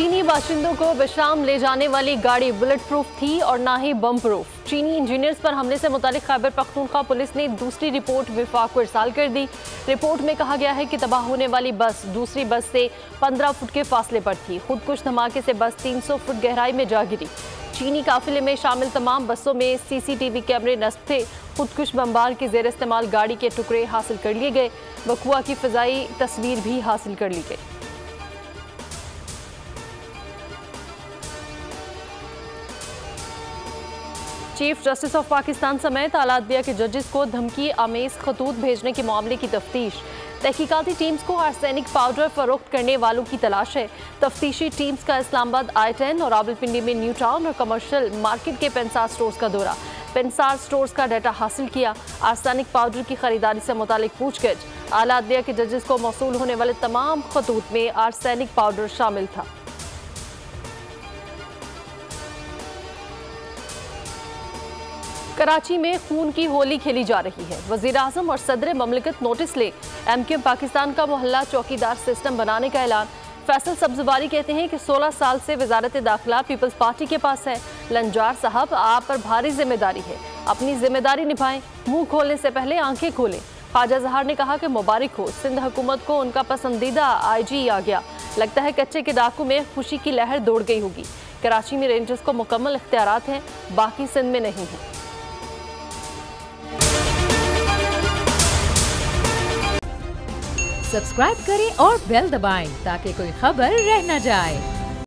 चीनी बाशिंदों को विश्राम ले जाने वाली गाड़ी बुलेट प्रूफ थी और ना ही बम प्रूफ। चीनी इंजीनियर्स पर हमले से मुतालिक खैबर पख्तूनख्वा पुलिस ने दूसरी रिपोर्ट विफाक को इरसाल कर दी। रिपोर्ट में कहा गया है कि तबाह होने वाली बस दूसरी बस से 15 फुट के फासले पर थी। खुदकुश धमाके से बस 300 फुट गहराई में जा गिरी। चीनी काफिले में शामिल तमाम बसों में सीसीटीवी कैमरे नस्ब थे। खुदकुश बमबार के जेर इस्तेमाल गाड़ी के टुकड़े हासिल कर लिए गए। वकुआ की फिजाई तस्वीर भी हासिल कर ली गई। चीफ जस्टिस ऑफ पाकिस्तान समेत आला अदलिया के जजेस को धमकी आमेज खतूत भेजने के मामले की तफ्तीश। तहकीकाती टीम्स को आर्सेनिक पाउडर फरोख्त करने वालों की तलाश है। तफ्तीशी टीम्स का इस्लामाबाद I-10 और रावलपिंडी में न्यू टाउन और कमर्शियल मार्केट के पेंसार स्टोर्स का दौरा। पेंसार स्टोर्स का डाटा हासिल किया। आर्सेनिक पाउडर की खरीदारी से मुतालिक पूछगछ। आला अदलिया के जजेस को मौसूल होने वाले तमाम खतूत में आर्सेनिक पाउडर शामिल था। कराची में खून की होली खेली जा रही है। वजीर आजम और सदर ममलिकत नोटिस ले। MQM पाकिस्तान का मोहल्ला चौकीदार सिस्टम बनाने का ऐलान। फैसल सब्जवारी कहते हैं कि 16 साल से वजारत दाखिला पीपल्स पार्टी के पास है। लंजार साहब, आप पर भारी जिम्मेदारी है, अपनी जिम्मेदारी निभाएं। मुंह खोलने से पहले आंखें खोलें। ख्वाजा जहार ने कहा कि मुबारक हो, सिंध हुकूमत को उनका पसंदीदा IG आ गया। लगता है कच्चे के डाकू में खुशी की लहर दौड़ गई होगी। कराची में रेंजर्स को मुकम्मल इख्तियारात हैं, बाकी सिंध में नहीं है। सब्सक्राइब करें और बेल दबाएं ताकि कोई खबर रह न जाए।